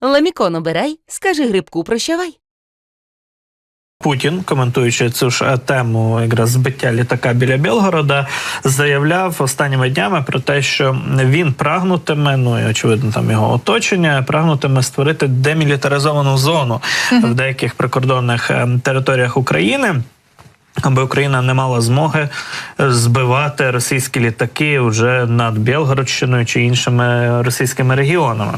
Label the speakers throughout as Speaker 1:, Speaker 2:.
Speaker 1: Ламікон обирай, скажи грибку прощавай.
Speaker 2: Путін, коментуючи цю ж тему якраз збиття літака біля Білгорода, заявляв останніми днями про те, що він прагнутиме, ну і очевидно там його оточення, прагнутиме створити демілітаризовану зону в деяких прикордонних територіях України, аби Україна не мала змоги збивати російські літаки вже над Білгородщиною чи іншими російськими регіонами.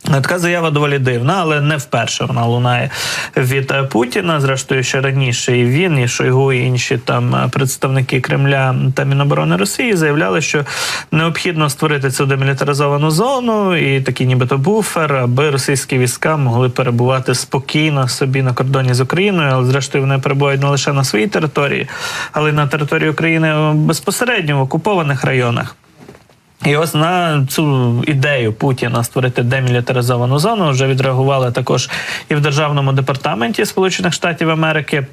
Speaker 2: Така заява доволі дивна, але не вперше вона лунає від Путіна. Зрештою, ще раніше і він, і Шойгу, і інші там представники Кремля та Міноборони Росії заявляли, що необхідно створити цю демілітаризовану зону і такий нібито буфер, аби російські війська могли перебувати спокійно собі на кордоні з Україною, але зрештою вони перебувають не лише на своїй території, але й на території України безпосередньо в окупованих районах. І ось на цю ідею Путіна створити демілітаризовану зону вже відреагували також і в Державному департаменті Сполучених Штатів Америки.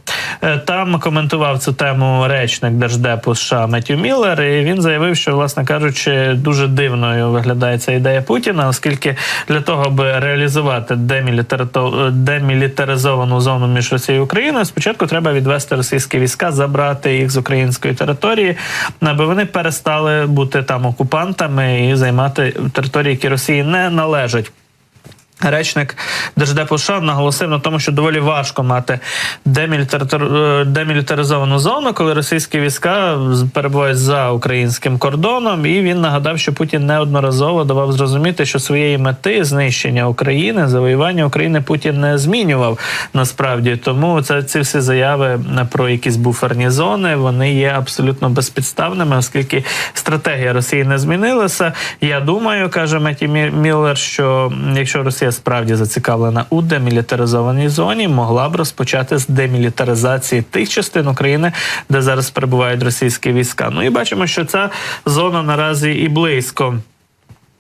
Speaker 2: Там коментував цю тему речник Держдепу США Меттью Міллер, і він заявив, що, власне кажучи, дуже дивною виглядає ця ідея Путіна, оскільки для того, аби реалізувати демілітаризовану зону між Росією і Україною, спочатку треба відвести російські війська, забрати їх з української території, аби вони перестали бути там окупантами і займати території, які Росії не належать. Речник Держдепу США наголосив на тому, що доволі важко мати демілітаризовану зону, коли російські війська перебувають за українським кордоном, і він нагадав, що Путін неодноразово давав зрозуміти, що своєї мети знищення України, завоювання України Путін не змінював насправді. Тому ці всі заяви про якісь буферні зони, вони є абсолютно безпідставними, оскільки стратегія Росії не змінилася. Я думаю, каже Меттью Міллер, що якщо Росія справді зацікавлена у демілітаризованій зоні, могла б розпочати з демілітаризації тих частин України, де зараз перебувають російські війська. Ну і бачимо, що ця зона наразі і близько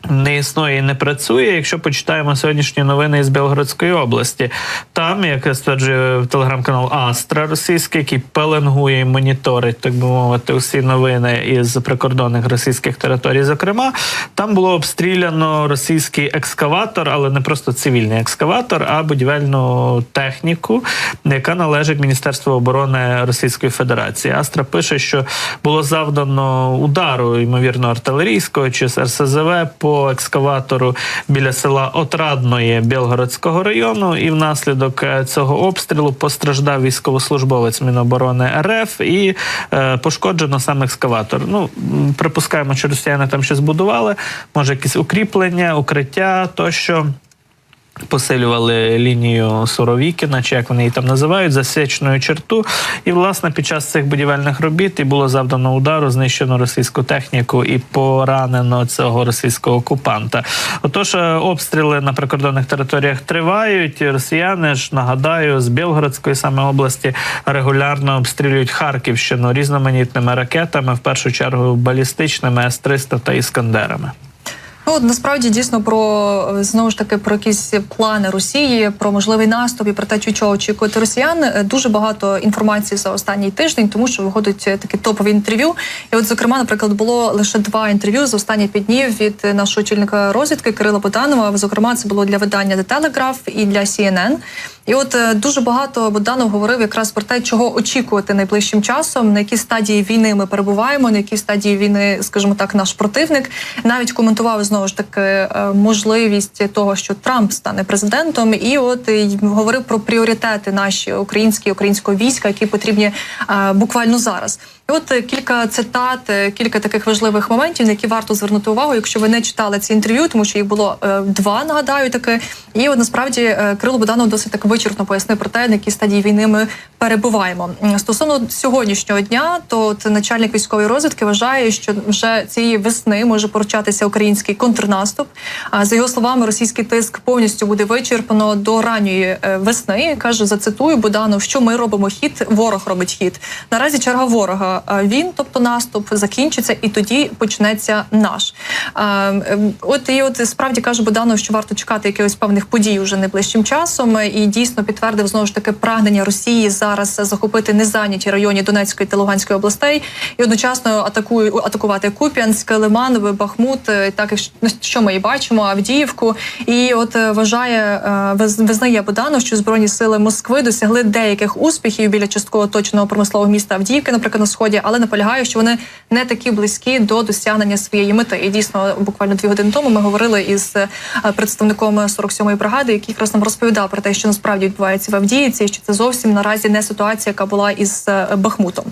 Speaker 2: не існує і не працює, якщо почитаємо сьогоднішні новини із Білгородської області. Там, як стверджує телеграм-канал Астра російський, який пеленгує і моніторить, так би мовити, усі новини із прикордонних російських територій, зокрема, там було обстріляно російський екскаватор, але не просто цивільний екскаватор, а будівельну техніку, яка належить Міністерству оборони Російської Федерації. Астра пише, що було завдано удару, ймовірно, артилерійського чи з РСЗВ по екскаватору біля села Отрадної Білгородського району, і внаслідок цього обстрілу постраждав військовослужбовець Міноборони РФ і пошкоджено сам екскаватор. Ну, припускаємо, що росіяни там щось будували, може якісь укріплення, укриття тощо. Посилювали лінію Суровікіна, чи як вони її там називають, засічну черту. І, власне, під час цих будівельних робіт і було завдано удару, знищено російську техніку і поранено цього російського окупанта. Отож, обстріли на прикордонних територіях тривають. Росіяни ж, нагадаю, з Білгородської саме області регулярно обстрілюють Харківщину різноманітними ракетами, в першу чергу балістичними, С-300 та Іскандерами.
Speaker 3: Ну, насправді, дійсно, знову ж таки, про якісь плани Росії, про можливий наступ і про те, чого очікувати росіян. Дуже багато інформації за останній тиждень, тому що виходять такі топові інтерв'ю. І от, зокрема, наприклад, було лише 2 інтерв'ю за останні 5 днів від нашого очільника розвідки Кирила Буданова. Зокрема, це було для видання The Telegraph і для CNN. І от дуже багато Буданов говорив якраз про те, чого очікувати найближчим часом, на якій стадії війни ми перебуваємо, на якій стадії війни, скажімо так, наш противник. Навіть коментував, знову ж таки, можливість того, що Трамп стане президентом, і от говорив про пріоритети наші українського війська, які потрібні буквально зараз. І от кілька цитат, кілька таких важливих моментів, на які варто звернути увагу, якщо ви не читали ці інтерв'ю, тому що їх було 2, нагадаю, таки. І от насправді Кирило Буданов досить так вичерпно пояснив про те, на якій стадії війни ми перебуваємо. Стосовно сьогоднішнього дня, то от начальник військової розвідки вважає, що вже цієї весни може початися український контрнаступ. За його словами, російський тиск повністю буде вичерпано до ранньої весни. Каже, зацитую Буданов, що ми робимо хід, ворог робить хід. Наразі черга ворога він, тобто наступ, закінчиться, і тоді почнеться наш. От справді каже Буданов, що варто чекати якихось певних подій уже найближчим часом, і дійсно підтвердив знову ж таки прагнення Росії зараз захопити незайняті райони Донецької та Луганської областей і одночасно атакувати Куп'янськ, Лиман, Бахмут, так що ми і бачимо, Авдіївку. І от визнає Буданов, що Збройні сили Москви досягли деяких успіхів біля частково оточеного промислового міста Авдіївки, наприклад, на сході, але наполягає, що вони не такі близькі до досягнення своєї мети. І дійсно, буквально 2 години тому ми говорили із представником 47-ї бригади, який якраз нам розповідав про те, що насправді відбувається в Авдіївці, і що це зовсім наразі не ситуація, яка була із Бахмутом.